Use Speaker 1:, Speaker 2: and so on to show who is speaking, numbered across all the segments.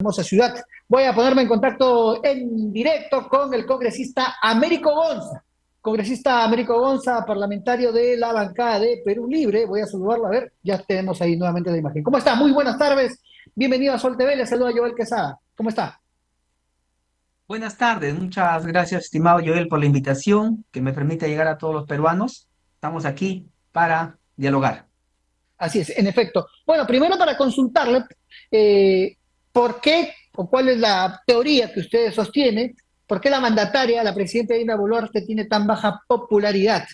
Speaker 1: Hermosa ciudad. Voy a ponerme en contacto en directo con el congresista Américo Gonza, parlamentario de la bancada de Perú Libre. Voy a saludarlo, a ver, ya tenemos ahí nuevamente la imagen. ¿Cómo está? Muy buenas tardes, bienvenido a Sol TV, le saluda Joel Quesada. ¿Cómo está?
Speaker 2: Buenas tardes, muchas gracias, estimado Joel, por la invitación que me permite llegar a todos los peruanos. Estamos aquí para dialogar.
Speaker 1: Así es, en efecto. Bueno, primero para consultarle, eh, ¿por qué o cuál es la teoría que usted sostiene? ¿Por qué la mandataria, la presidenta Dina Boluarte, tiene tan baja popularidad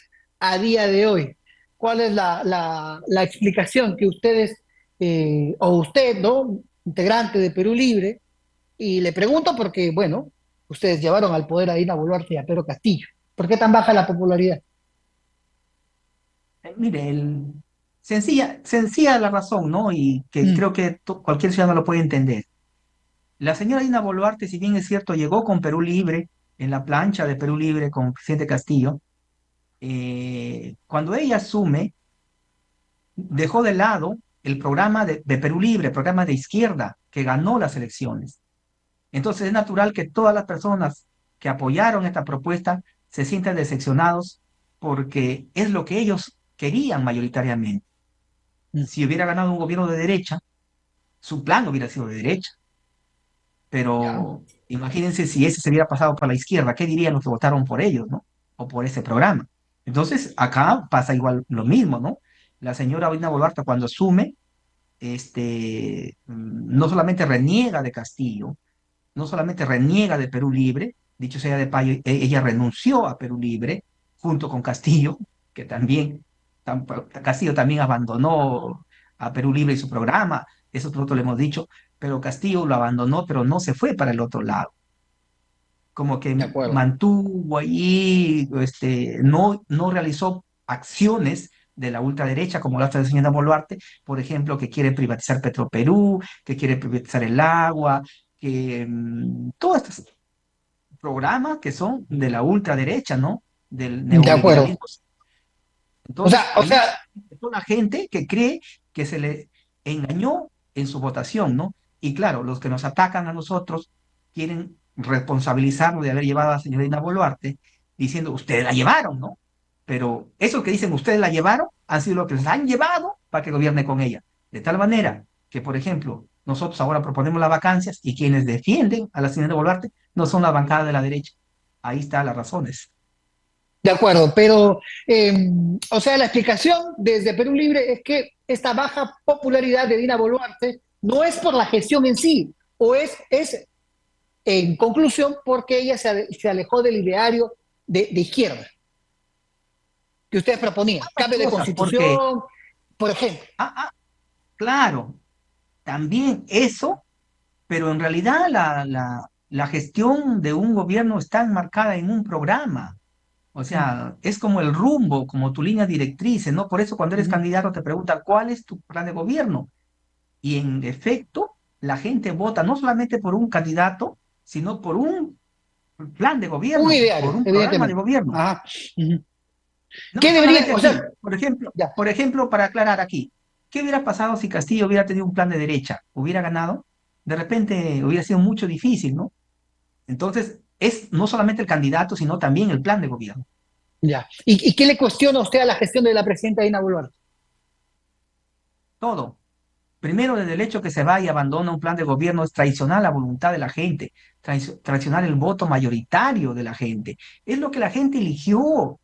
Speaker 1: a día de hoy? ¿Cuál es la explicación que ustedes, o usted, ¿no? Integrante de Perú Libre, y le pregunto porque, bueno, ustedes llevaron al poder a Dina Boluarte y a Pedro Castillo. ¿Por qué tan baja la popularidad?
Speaker 2: Mire, sencilla la razón, ¿no? Y que
Speaker 1: Mm,
Speaker 2: creo que cualquier ciudadano lo puede entender. La señora Dina Boluarte, si bien es cierto, llegó con Perú Libre, en la plancha de Perú Libre con el presidente Castillo, cuando ella asume, dejó de lado el programa de Perú Libre, el programa de izquierda que ganó las elecciones. Entonces es natural que todas las personas que apoyaron esta propuesta se sientan decepcionados porque es lo que ellos querían mayoritariamente.
Speaker 1: mm,
Speaker 2: Si hubiera ganado un gobierno de derecha, su plan hubiera sido de derecha,
Speaker 1: ya,
Speaker 2: pero imagínense si ese se hubiera pasado por la izquierda, ¿qué dirían los que votaron por ellos, no? O por ese programa. Entonces acá pasa igual lo mismo, ¿no? La señora Dina Boluarte cuando asume, no solamente reniega de Castillo, no solamente reniega de Perú Libre, dicho sea de payo, ella renunció a Perú Libre junto con Castillo, que también, Castillo también abandonó a Perú Libre y su programa, eso nosotros le hemos dicho, pero Castillo lo abandonó, pero no se fue para el otro lado, como que
Speaker 1: de acuerdo.
Speaker 2: mantuvo ahí, no realizó acciones de la ultraderecha, como la otra señora Boluarte, por ejemplo, que quiere privatizar Petroperú, que quiere privatizar el agua, que todos estos programas que son de la ultraderecha, ¿no? Del
Speaker 1: De acuerdo.
Speaker 2: neoliberalismo.
Speaker 1: O sea,
Speaker 2: Entonces,
Speaker 1: o
Speaker 2: ahí
Speaker 1: sea,
Speaker 2: es una gente que cree que se le engañó en su votación, ¿no? Y claro, los que nos atacan a nosotros quieren responsabilizarnos de haber llevado a la señorita Boluarte, diciendo, ustedes la llevaron, ¿no? Pero eso que dicen, ustedes la llevaron, han sido lo que les han llevado para que gobierne con ella. De tal manera que, por ejemplo, nosotros ahora proponemos las vacancias y quienes defienden a la señora Boluarte no son la bancada de la derecha. Ahí están las razones.
Speaker 1: de acuerdo, pero, o sea, la explicación desde Perú Libre es que esta baja popularidad de Dina Boluarte no es por la gestión en sí, o es en conclusión, porque ella se alejó del ideario de izquierda que ustedes proponían.
Speaker 2: Las
Speaker 1: Cambio de
Speaker 2: cosas, porque,
Speaker 1: constitución, por ejemplo.
Speaker 2: ah, ah, claro, también eso, pero en realidad la gestión de un gobierno está enmarcada en un programa. O
Speaker 1: Mm,
Speaker 2: sea, es como el rumbo, como tu línea directriz, ¿no? Por eso cuando eres
Speaker 1: mm.
Speaker 2: candidato te pregunta cuál es tu plan de gobierno. Y en efecto, la gente vota no solamente por un candidato, sino por un plan de
Speaker 1: Un
Speaker 2: gobierno, por
Speaker 1: ideario,
Speaker 2: un programa de
Speaker 1: evidentemente.
Speaker 2: gobierno.
Speaker 1: Ajá. Ujú.
Speaker 2: No
Speaker 1: ¿Qué debería,
Speaker 2: solamente
Speaker 1: o sea,
Speaker 2: aquí,
Speaker 1: ya,
Speaker 2: por ejemplo, para aclarar aquí, ¿qué hubiera pasado si Castillo hubiera tenido un plan de derecha? ¿Hubiera ganado? De repente hubiera sido mucho difícil, ¿no? Entonces, es no solamente el candidato, sino también el plan de gobierno.
Speaker 1: ya. Y qué le cuestiona a usted a la gestión de la presidenta Dina Boluarte?
Speaker 2: Todo. Primero, desde el hecho que se va y abandona un plan de gobierno es traicionar la voluntad de la gente, traicionar el voto mayoritario de la gente. Es lo que la gente eligió.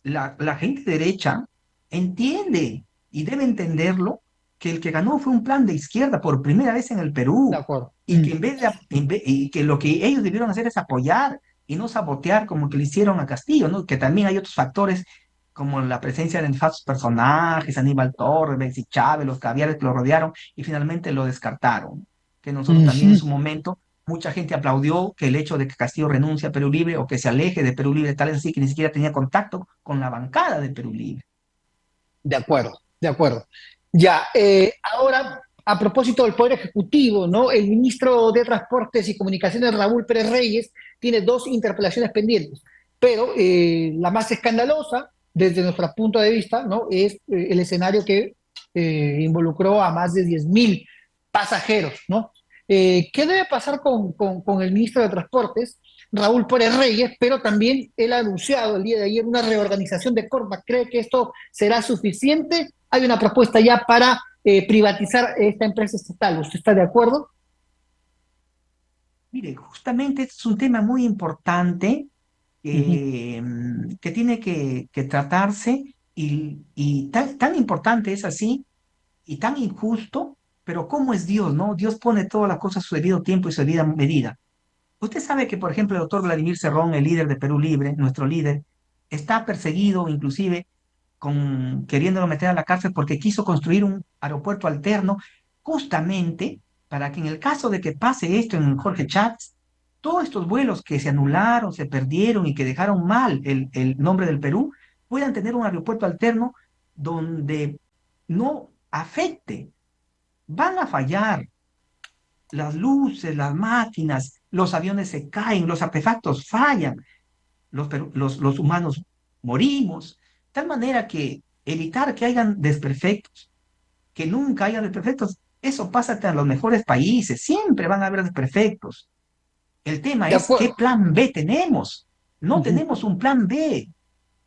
Speaker 2: La gente derecha entiende y debe entenderlo que el que ganó fue un plan de izquierda por primera vez en el
Speaker 1: De
Speaker 2: Perú
Speaker 1: acuerdo.
Speaker 2: y que y que lo que ellos debieron hacer es apoyar y no sabotear como que le hicieron a Castillo, ¿no? Que también hay otros factores como la presencia de nefastos personajes, Aníbal Torres, Betsy Chávez, los caviares que lo rodearon y finalmente lo descartaron. Que nosotros también en
Speaker 1: Ujú.
Speaker 2: su momento mucha gente aplaudió que el hecho de que Castillo renuncie a Perú Libre o que se aleje de Perú Libre, tal es así que ni siquiera tenía contacto con la bancada de Perú Libre.
Speaker 1: De acuerdo, de acuerdo. Ya, ahora, a propósito del Poder Ejecutivo, ¿no? El ministro de Transportes y Comunicaciones, Raúl Pérez Reyes, tiene dos interpelaciones pendientes, pero la más escandalosa, desde nuestro punto de vista, ¿no? Es el escenario que involucró a más de 10.000 pasajeros, ¿no? ¿Qué debe pasar con el ministro de Transportes, Raúl Pérez Reyes? Pero también él ha anunciado el día de ayer una reorganización de Corpa. ¿Cree que esto será suficiente? Hay una propuesta ya para privatizar esta empresa estatal. ¿Usted está de acuerdo?
Speaker 2: Mire, justamente este es un tema muy importante
Speaker 1: Ujú.
Speaker 2: que tiene que tratarse y tan importante es así y tan injusto, pero ¿cómo es Dios, no? Dios pone todas las cosas a su debido tiempo y su debida medida. Usted sabe que, por ejemplo, el doctor Vladimir Cerrón, el líder de Perú Libre, nuestro líder, está perseguido, inclusive queriéndolo meter a la cárcel porque quiso construir un aeropuerto alterno, justamente para que en el caso de que pase esto en Jorge Chávez, todos estos vuelos que se anularon, se perdieron y que dejaron mal el nombre del Perú, puedan tener un aeropuerto alterno donde no afecte. Van a fallar las luces, las máquinas, los aviones se caen, los artefactos fallan, los humanos morimos, de tal manera que evitar que hayan desperfectos, que nunca haya desperfectos, eso pasa hasta en los mejores países, siempre van a haber desperfectos. El tema
Speaker 1: De
Speaker 2: es qué
Speaker 1: acuerdo.
Speaker 2: plan B tenemos. No
Speaker 1: Ujú.
Speaker 2: tenemos un plan B.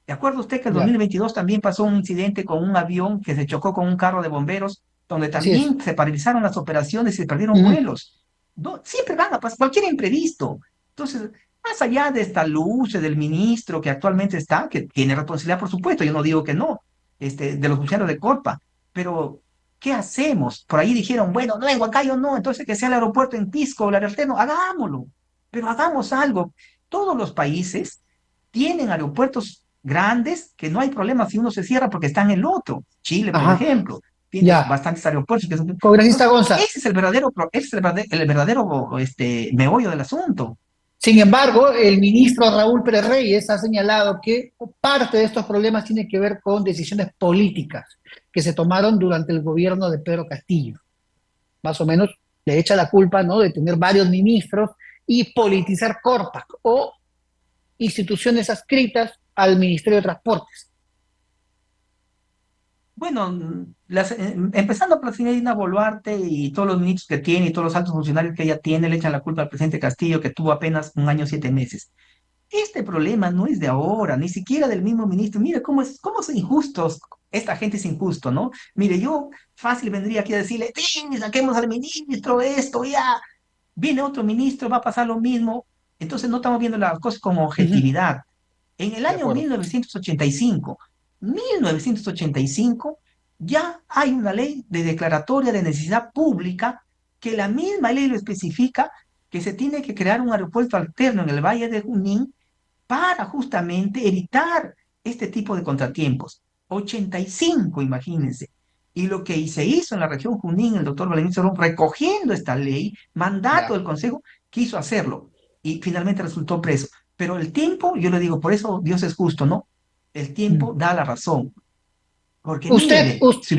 Speaker 2: ¿De acuerdo usted que en
Speaker 1: Ya,
Speaker 2: 2022 también pasó un incidente con un avión que se chocó con un carro de bomberos, donde
Speaker 1: así es.
Speaker 2: también se paralizaron las operaciones y se perdieron
Speaker 1: Ujú.
Speaker 2: vuelos? No, siempre van a pasar cualquier imprevisto. Entonces, más allá de esta lucha del ministro que actualmente está, que tiene responsabilidad, por supuesto, yo no digo que no, de los funcionarios de Corpa, pero ¿qué hacemos? Por ahí dijeron, bueno, no, en Huancayo no, entonces que sea el aeropuerto en Pisco o el Alerteno, hagámoslo, pero hagamos algo. Todos los países tienen aeropuertos grandes que no hay problema si uno se cierra porque está en el otro. Chile, por
Speaker 1: Ajá,
Speaker 2: ejemplo, tiene
Speaker 1: ya.
Speaker 2: bastantes aeropuertos.
Speaker 1: Congresista
Speaker 2: Entonces,
Speaker 1: Gonza.
Speaker 2: ese es el verdadero, el verdadero meollo del asunto.
Speaker 1: Sin embargo, el ministro Raúl Pérez Reyes ha señalado que parte de estos problemas tiene que ver con decisiones políticas que se tomaron durante el gobierno de Pedro Castillo. Más o menos le echa la culpa, ¿no?, de tener varios ministros y politizar Corpac o instituciones adscritas al Ministerio de Transportes.
Speaker 2: Bueno, empezando por la señora Dina Boluarte y todos los ministros que tiene y todos los altos funcionarios que ella tiene, le echan la culpa al presidente Castillo, que tuvo apenas un año, 7 meses. Este problema no es de ahora, ni siquiera del mismo ministro. Mira cómo son injustos. Esta gente es injusto, ¿no? Mire, yo fácil vendría aquí a decirle, "Sí, saquemos al ministro, esto, ya. Viene otro ministro, va a pasar lo mismo. Entonces no estamos viendo las cosas con
Speaker 1: Ujú.
Speaker 2: objetividad. En el
Speaker 1: De
Speaker 2: año
Speaker 1: acuerdo.
Speaker 2: 1985 ya hay una ley de declaratoria de necesidad pública que la misma ley lo especifica que se tiene que crear un aeropuerto alterno en el Valle de Junín para justamente evitar este tipo de contratiempos. 85, imagínense. Y lo que se hizo en la región Junín, el doctor Vladimir Cerrón, recogiendo esta ley, mandato
Speaker 1: Ya.
Speaker 2: del Consejo, quiso hacerlo y finalmente resultó preso. Pero el tiempo, yo le digo, por eso Dios es justo, ¿no? El
Speaker 1: Mm.
Speaker 2: tiempo da la razón. Porque
Speaker 1: Usted,
Speaker 2: míreme,
Speaker 1: sí.
Speaker 2: si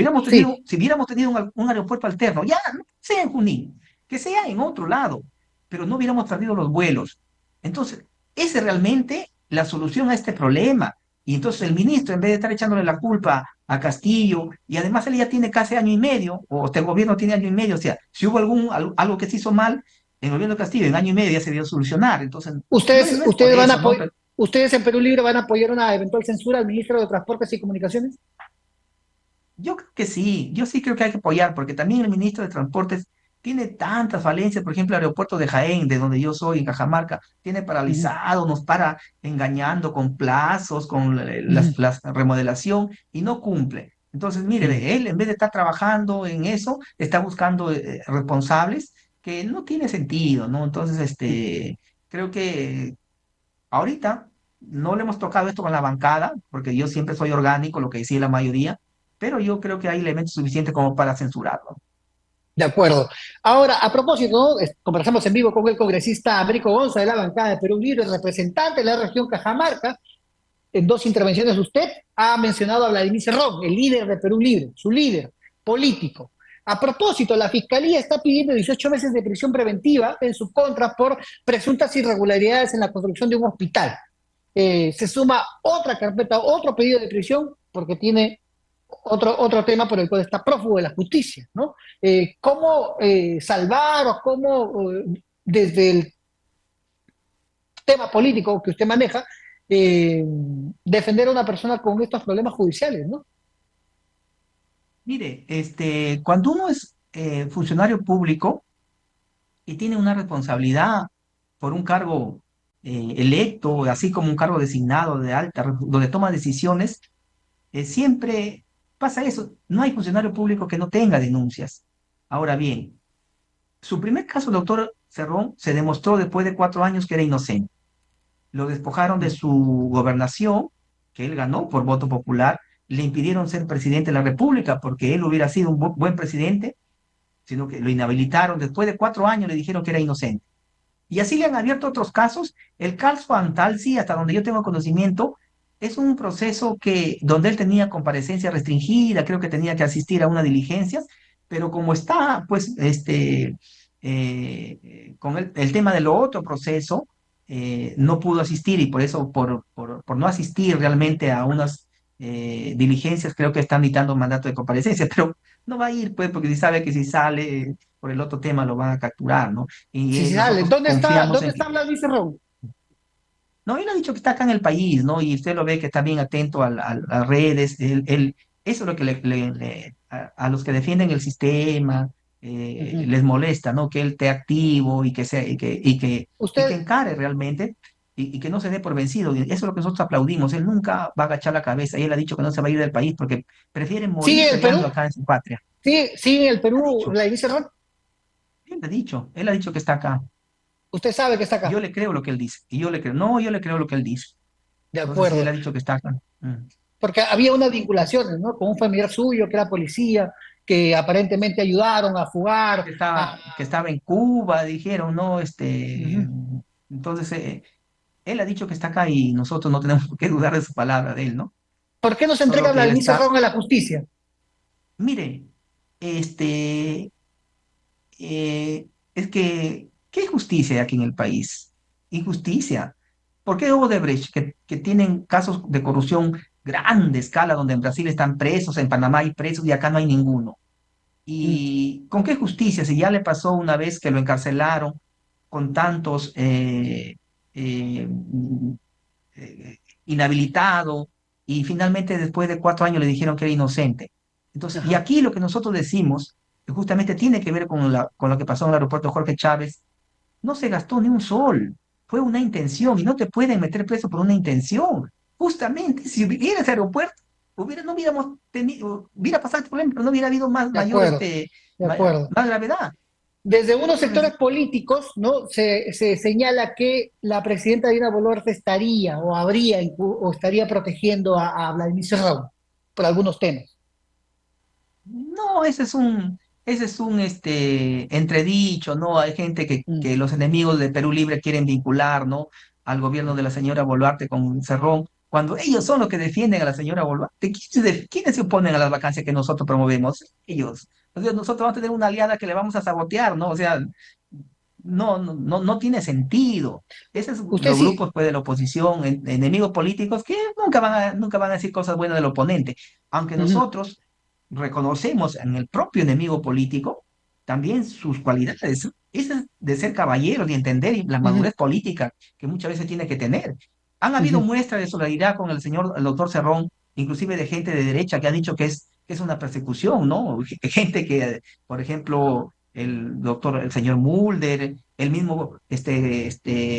Speaker 2: hubiéramos tenido un aeropuerto alterno, ya, no sea en Junín, que sea en otro lado, pero no hubiéramos perdido los vuelos. Entonces, esa es realmente la solución a este problema. Y entonces el ministro, en vez de estar echándole la culpa a Castillo, y además él ya tiene casi año y medio, o este gobierno tiene año y medio, o sea, si hubo algo que se hizo mal, el gobierno de Castillo en año y medio ya se dio a solucionar. Entonces,
Speaker 1: Ustedes,
Speaker 2: no es por
Speaker 1: ustedes van a
Speaker 2: eso, ¿no?
Speaker 1: apoyar, ustedes en Perú Libre van a apoyar una eventual censura al ministro de Transportes y Comunicaciones.
Speaker 2: Yo creo que sí, yo sí creo que hay que apoyar, porque también el ministro de Transportes tiene tantas falencias, por ejemplo, el aeropuerto de Jaén, de donde yo soy, en Cajamarca, tiene
Speaker 1: Ujú.
Speaker 2: paralizado, nos para engañando con plazos, con
Speaker 1: Ujú.
Speaker 2: la remodelación y no cumple. Entonces,
Speaker 1: Mm.
Speaker 2: mire, él en vez de estar trabajando en eso, está buscando responsables que no tiene sentido, ¿no? Entonces, creo que ahorita no le hemos tocado esto con la bancada, porque yo siempre soy orgánico, lo que decía la mayoría, pero yo creo que hay elementos suficientes como para censurarlo.
Speaker 1: De acuerdo. Ahora, a propósito, ¿no? Conversamos en vivo con el congresista Américo Gonza de la bancada de Perú Libre, representante de la región Cajamarca. En dos intervenciones usted ha mencionado a Vladimir Cerrón, el líder de Perú Libre, su líder político. A propósito, la Fiscalía está pidiendo 18 meses de prisión preventiva en su contra por presuntas irregularidades en la construcción de un hospital. Se suma otra carpeta, otro pedido de prisión, porque tiene otro tema por el cual está prófugo de la justicia, ¿no? ¿Cómo salvar o cómo, desde el tema político que usted maneja, defender a una persona con estos problemas judiciales, ¿no?
Speaker 2: Mire, cuando uno es funcionario público y tiene una responsabilidad por un cargo electo, así como un cargo designado de alta, donde toma decisiones, siempre pasa eso. No hay funcionario público que no tenga denuncias. Ahora bien, su primer caso, el doctor Cerrón, se demostró después de 4 años que era inocente. Lo despojaron de su gobernación, que él ganó por voto popular, le impidieron ser presidente de la República porque él hubiera sido un buen presidente, sino que lo inhabilitaron. Después de 4 años le dijeron que era inocente. Y así le han abierto otros casos. El caso Antal, sí, hasta donde yo tengo conocimiento, es un proceso donde él tenía comparecencia restringida, creo que tenía que asistir a unas diligencias, pero como está, pues, con el tema del otro proceso, no pudo asistir y por eso, por no asistir realmente a unas diligencias, creo que están dictando un mandato de comparecencia, pero no va a ir, pues, porque si sabe que si sale por el otro tema lo van a capturar, ¿no?
Speaker 1: Si
Speaker 2: Y
Speaker 1: se sale,
Speaker 2: nosotros confiamos
Speaker 1: dónde
Speaker 2: en que...
Speaker 1: está Vladimir Raúl?
Speaker 2: No, él ha dicho que está acá en el país, ¿no? Y usted lo ve que está bien atento a las redes. Eso es lo que a los que defienden el sistema
Speaker 1: Ujú.
Speaker 2: les molesta, ¿no? Que él esté activo y que, sea, y que
Speaker 1: Usted
Speaker 2: encare realmente y que no se dé por vencido. Y eso es lo que nosotros aplaudimos. Él nunca va a agachar la cabeza y él ha dicho que no se va a ir del país porque prefiere
Speaker 1: sigue
Speaker 2: morir
Speaker 1: en el Perú,
Speaker 2: peleando acá en su patria.
Speaker 1: sigue en el
Speaker 2: Él ha
Speaker 1: Perú
Speaker 2: dicho,
Speaker 1: Vladimir Cerrón.
Speaker 2: él ha dicho que está acá.
Speaker 1: Usted sabe que está
Speaker 2: Y yo
Speaker 1: acá.
Speaker 2: le creo lo que él dice. Y yo le creo, no, yo le creo lo que él dice.
Speaker 1: De
Speaker 2: Entonces, sí, él
Speaker 1: acuerdo.
Speaker 2: ha dicho que está acá. Mm.
Speaker 1: Porque había unas vinculaciones, ¿no? Con un familiar suyo que era policía, que aparentemente ayudaron a fugar.
Speaker 2: Que estaba en Cuba, dijeron, ¿no?
Speaker 1: Ujú.
Speaker 2: Entonces, él ha dicho que está acá y nosotros no tenemos por qué dudar de su palabra de él, ¿no?
Speaker 1: ¿Por qué no se
Speaker 2: Solo
Speaker 1: entrega
Speaker 2: que él
Speaker 1: Vladimir
Speaker 2: está,
Speaker 1: Cerrón a la justicia?
Speaker 2: mire, este, es que, ¿qué justicia hay aquí en el país? Injusticia. ¿Por qué Odebrecht, que tienen casos de corrupción grande escala, donde en Brasil están presos, en Panamá hay presos y acá no hay ninguno?
Speaker 1: Mm.
Speaker 2: ¿Y con qué justicia? Si ya le pasó una vez que lo encarcelaron con tantos eh, eh, inhabilitado y finalmente después de 4 años le dijeron que era inocente. Entonces, y
Speaker 1: Ajá.
Speaker 2: aquí lo que nosotros decimos que justamente tiene que ver con lo que pasó en el aeropuerto Jorge Chávez. No se gastó ni un sol, fue una intención y no te pueden meter preso por una intención. Justamente, si hubiera ese aeropuerto, no hubiéramos tenido, hubiera pasado este problema, pero no hubiera habido
Speaker 1: De acuerdo, de acuerdo.
Speaker 2: más gravedad.
Speaker 1: Desde unos
Speaker 2: Nosotros
Speaker 1: sectores políticos, ¿no? Se señala que la presidenta Dina Boluarte estaría o o estaría protegiendo a Vladimir Cerrón por algunos temas.
Speaker 2: no, ese es un entredicho, ¿no? Hay gente
Speaker 1: Mm.
Speaker 2: que los enemigos de Perú Libre quieren vincular, ¿no? Al gobierno de la señora Boluarte con Cerrón, cuando ellos son los que defienden a la señora Boluarte. ¿Quiénes se oponen a las vacancias que nosotros promovemos? Ellos. O sea, nosotros vamos a tener una aliada que le vamos a sabotear, ¿no? O sea, no tiene sentido. Esos son
Speaker 1: Usted
Speaker 2: los
Speaker 1: sí.
Speaker 2: grupos pues, de la oposición, enemigos políticos, que nunca van a decir cosas buenas del oponente. Aunque
Speaker 1: Ujú,
Speaker 2: nosotros reconocemos en el propio enemigo político también sus cualidades. Ese es de ser caballeros y entender la
Speaker 1: ujú,
Speaker 2: madurez política que muchas veces tiene que tener. Han habido
Speaker 1: ujú.
Speaker 2: muestras de solidaridad con el doctor Cerrón, inclusive de gente de derecha que ha dicho que es una persecución, ¿no? Gente que, por ejemplo, el señor Mulder, el mismo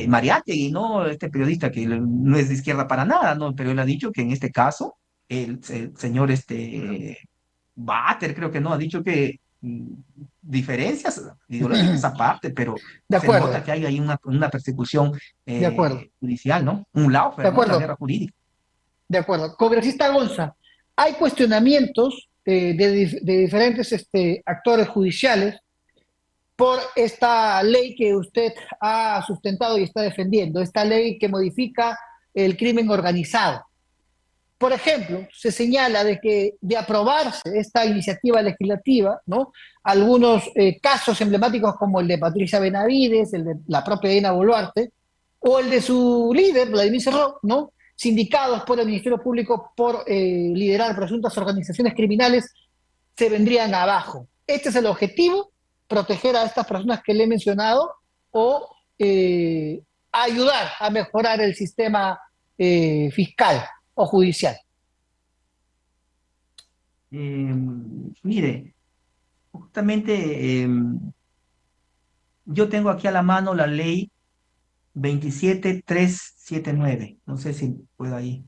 Speaker 2: Mariátegui, ¿no? Este periodista que no es de izquierda para nada, ¿no? Pero él ha dicho que en este caso, el señor Bater, creo que no, ha dicho que diferencias ideológicas aparte, pero
Speaker 1: De
Speaker 2: se nota
Speaker 1: acuerdo,
Speaker 2: que hay ahí una persecución
Speaker 1: de acuerdo,
Speaker 2: judicial, ¿no? Un
Speaker 1: de
Speaker 2: lawfare, ¿no? La
Speaker 1: acuerdo,
Speaker 2: guerra jurídica.
Speaker 1: de acuerdo. Congresista Gonza, hay cuestionamientos de diferentes actores judiciales por esta ley que usted ha sustentado y está defendiendo, esta ley que modifica el crimen organizado. Por ejemplo, se señala de que de aprobarse esta iniciativa legislativa, ¿no? Algunos casos emblemáticos como el de Patricia Benavides, el de la propia Dina Boluarte, o el de su líder, Vladimir Cerrón, ¿no? sindicados por el Ministerio Público por liderar presuntas organizaciones criminales se vendrían abajo. Este es el objetivo, proteger a estas personas que le he mencionado o ayudar a mejorar el sistema fiscal o judicial.
Speaker 2: Mire, justamente yo tengo aquí a la mano la ley 27379. No sé si puedo ahí.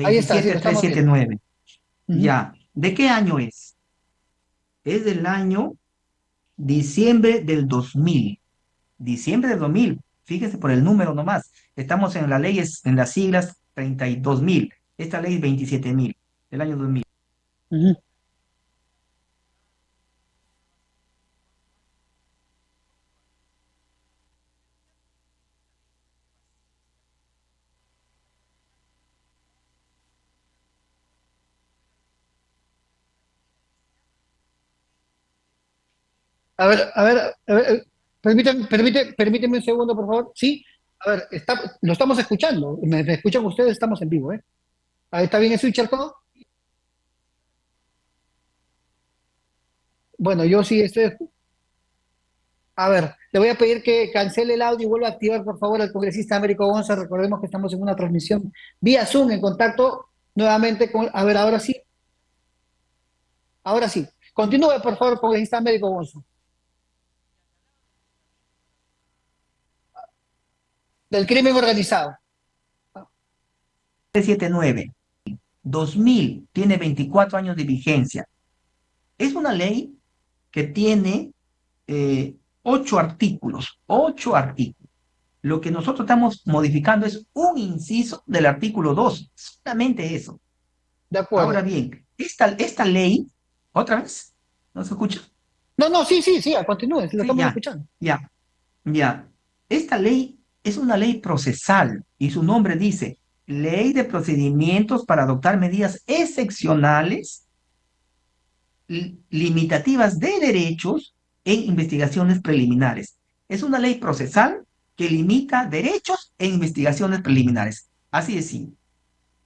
Speaker 1: Ahí está, sí, lo estamos viendo.
Speaker 2: 27379.
Speaker 1: Ujú.
Speaker 2: Ya. ¿De qué año es? Es del año diciembre del 2000. Diciembre del 2000. Fíjese por el número nomás. Estamos en las leyes, en las siglas 32.000. Esta ley es 27.000 del año 2000.
Speaker 1: Ujú. Permíteme un segundo, por favor. Sí, a ver, lo estamos escuchando. Me escuchan ustedes? Estamos en vivo, ¿eh? Ahí está bien el switcher todo. Bueno, yo sí estoy. A ver, le voy a pedir que cancele el audio y vuelva a activar, por favor, al congresista Américo Gonza. Recordemos que estamos en una transmisión vía Zoom en contacto nuevamente con. A ver, ahora sí, ahora sí. Continúe, por favor, congresista Américo Gonza. Del crimen organizado.
Speaker 2: 79. 2000 tiene 24 años de vigencia. Es una ley que tiene 8 artículos. 8 artículos. Lo que nosotros estamos modificando es un inciso del artículo 2. Solamente eso.
Speaker 1: De
Speaker 2: Ahora
Speaker 1: acuerdo.
Speaker 2: bien, esta ley, otra vez, ¿no se escucha?
Speaker 1: No, no, sí, sí, sí, continúe, lo
Speaker 2: Sí,
Speaker 1: estamos
Speaker 2: ya,
Speaker 1: escuchando.
Speaker 2: ya, ya. Esta ley es una ley procesal y su nombre dice Ley de Procedimientos para adoptar medidas excepcionales limitativas de derechos en investigaciones preliminares. Es una ley procesal que limita derechos en investigaciones preliminares. Así de simple.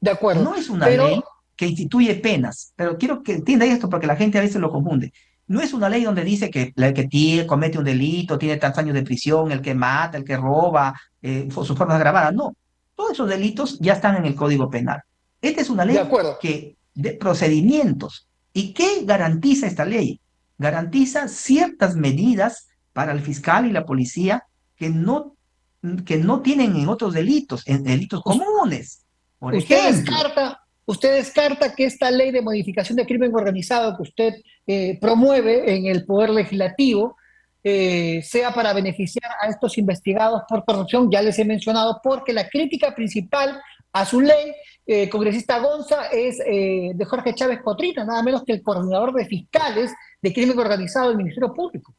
Speaker 1: De acuerdo.
Speaker 2: No es una
Speaker 1: Pero
Speaker 2: ley que instituye penas, pero quiero que entienda esto porque la gente a veces lo confunde. No es una ley donde dice que el que comete un delito tiene tantos años de prisión, el que mata, el que roba, sus formas agravadas. No, todos esos delitos ya están en el Código Penal. Esta es una
Speaker 1: de
Speaker 2: ley
Speaker 1: acuerdo.
Speaker 2: que de procedimientos. ¿Y qué garantiza esta ley? Garantiza ciertas medidas para el fiscal y la policía que no, que no tienen en otros delitos, en delitos
Speaker 1: Us-
Speaker 2: comunes. Por
Speaker 1: Usted
Speaker 2: ejemplo,
Speaker 1: descarta, usted descarta que esta ley de modificación de crimen organizado que usted promueve en el Poder Legislativo sea para beneficiar a estos investigados por corrupción, ya les he mencionado, porque la crítica principal a su ley, congresista Gonza, es de Jorge Chávez Cotrina, nada menos que el coordinador de fiscales de crimen organizado del Ministerio Público.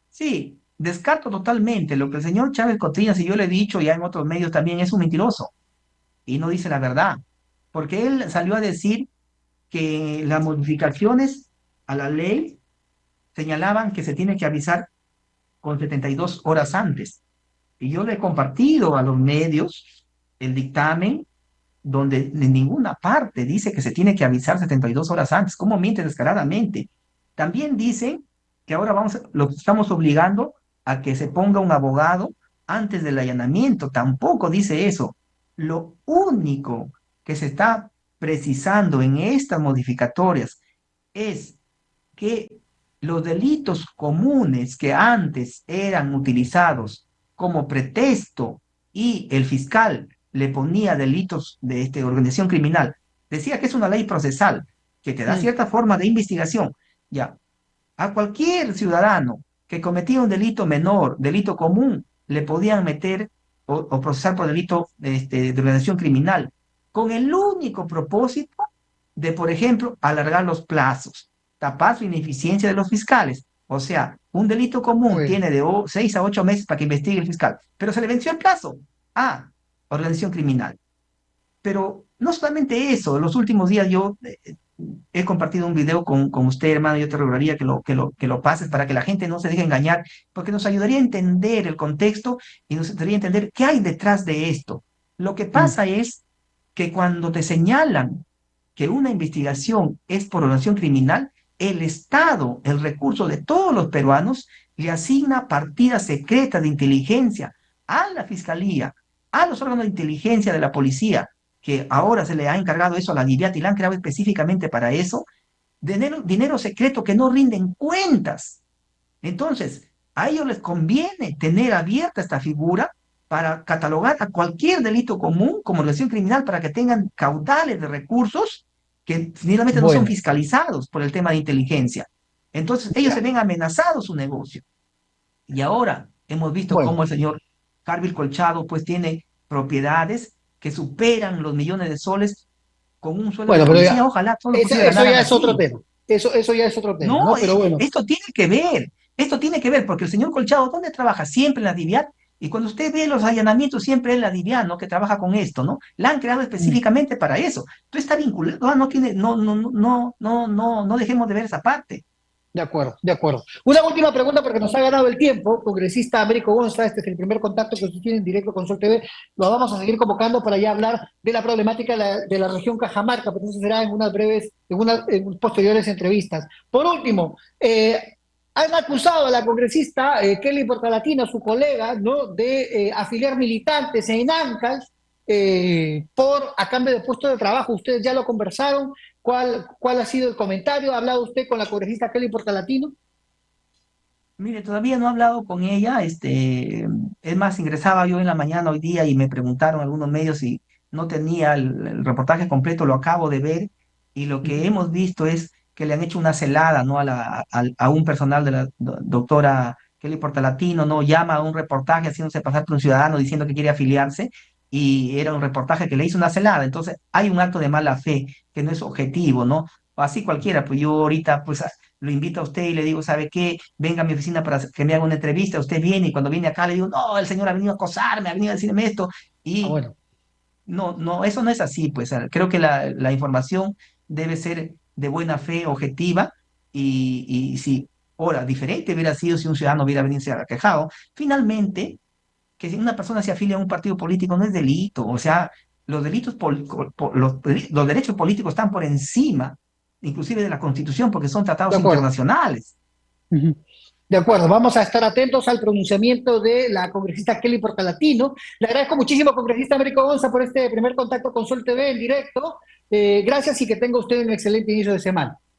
Speaker 2: sí, descarto totalmente lo que el señor Chávez Cotillas, y yo le he dicho ya en otros medios también, es un mentiroso y no dice la verdad, porque él salió a decir que las modificaciones a la ley señalaban que se tiene que avisar con 72 horas antes. Y yo le he compartido a los medios el dictamen donde en ninguna parte dice que se tiene que avisar 72 horas antes. ¿Cómo miente descaradamente? También dicen que ahora lo estamos obligando a que se ponga un abogado antes del allanamiento. Tampoco dice eso. Lo único que se está precisando en estas modificatorias es que los delitos comunes que antes eran utilizados como pretexto y el fiscal le ponía delitos de organización criminal, decía que es una ley procesal que te da
Speaker 1: Mm.
Speaker 2: cierta forma de investigación. Ya, a cualquier ciudadano que cometía un delito menor, delito común, le podían meter o procesar por delito de organización criminal, con el único propósito de, por ejemplo, alargar los plazos, tapar su ineficiencia de los fiscales. O sea, un delito
Speaker 1: Muy
Speaker 2: común
Speaker 1: bien.
Speaker 2: tiene de 6 a 8 meses para que investigue el fiscal, pero se le venció el plazo. Ah, organización criminal. Pero no solamente eso, en los últimos días yo he compartido un video con usted, hermano. Yo te rogaría que lo pases para que la gente no se deje engañar, porque nos ayudaría a entender el contexto y nos ayudaría a entender qué hay detrás de esto. Lo que
Speaker 1: Mm.
Speaker 2: pasa es que cuando te señalan que una investigación es por organización criminal, el Estado, el recurso de todos los peruanos, le asigna partidas secretas de inteligencia a la Fiscalía, a los órganos de inteligencia de la policía, que ahora se le ha encargado eso a la DIVIAT y la han creado específicamente para eso, dinero secreto que no rinden cuentas. Entonces, a ellos les conviene tener abierta esta figura para catalogar a cualquier delito común como organización criminal para que tengan caudales de recursos que finalmente no son
Speaker 1: Bueno,
Speaker 2: fiscalizados por el tema de inteligencia. Entonces, ellos se
Speaker 1: ya,
Speaker 2: ven amenazados su negocio. Y ahora hemos visto
Speaker 1: bueno.
Speaker 2: cómo el señor Carvil Colchado pues tiene propiedades que superan los millones de soles con un sueldo de
Speaker 1: Bueno, pero
Speaker 2: policía.
Speaker 1: ya,
Speaker 2: Ojalá todos los policías
Speaker 1: eso
Speaker 2: ganaran
Speaker 1: ya es otro
Speaker 2: así.
Speaker 1: tema. Eso ya es otro tema,
Speaker 2: No,
Speaker 1: ¿no? Pero bueno,
Speaker 2: esto tiene que ver, porque el señor Colchado, ¿dónde trabaja? Siempre en la DIVIAT. Y cuando usted ve los allanamientos, siempre es la DIVIAT, ¿no? Que trabaja con esto, ¿no? La han creado
Speaker 1: mm,
Speaker 2: específicamente para eso. Tú está vinculado, no tiene, no dejemos de ver esa parte.
Speaker 1: de acuerdo, de acuerdo. Una última pregunta porque nos ha ganado el tiempo. Congresista Américo Gonza, este es el primer contacto que usted tiene en directo con Sol TV. Lo vamos a seguir convocando para ya hablar de la problemática de la región Cajamarca, pero eso será en unas breves, en posteriores entrevistas. Por último, han acusado a la congresista Kelly Portalatina, su colega, ¿no?, de afiliar militantes en ANCAS a cambio de puesto de trabajo. Ustedes ya lo conversaron. ¿Cuál ha sido el comentario? ¿Ha hablado usted con la congresista Kelly Portalatino?
Speaker 2: Mire, todavía no he hablado con ella, es más, ingresaba yo en la mañana hoy día y me preguntaron algunos medios si no tenía el reportaje completo, lo acabo de ver y lo que
Speaker 1: Ujú.
Speaker 2: hemos visto es que le han hecho una celada, ¿no? A un personal de la doctora Kelly Portalatino, ¿no? Llama a un reportaje haciéndose pasar por un ciudadano diciendo que quiere afiliarse y era un reportaje que le hizo una celada, entonces hay un acto de mala fe que no es objetivo, ¿no? Así cualquiera, pues yo ahorita, pues lo invito a usted y le digo, ¿sabe qué? Venga a mi oficina para que me haga una entrevista. Usted viene y cuando viene acá le digo, no, el señor ha venido a acosarme, ha venido a decirme esto.
Speaker 1: Ah,
Speaker 2: Y
Speaker 1: bueno,
Speaker 2: no, eso no es así, pues creo que la información debe ser de buena fe, objetiva, y si, ahora, diferente hubiera sido si un ciudadano hubiera venido y se hubiera quejado. Finalmente, que si una persona se afilia a un partido político no es delito, o sea, los delitos, los derechos políticos están por encima, inclusive de la Constitución, porque son
Speaker 1: de
Speaker 2: tratados
Speaker 1: acuerdo.
Speaker 2: internacionales.
Speaker 1: Ujú. De acuerdo, vamos a estar atentos al pronunciamiento de la congresista Kelly Portalatino. Le agradezco muchísimo, congresista Américo Gonza, por este primer contacto con Sol TV en directo. Gracias y que tenga usted un excelente inicio de semana.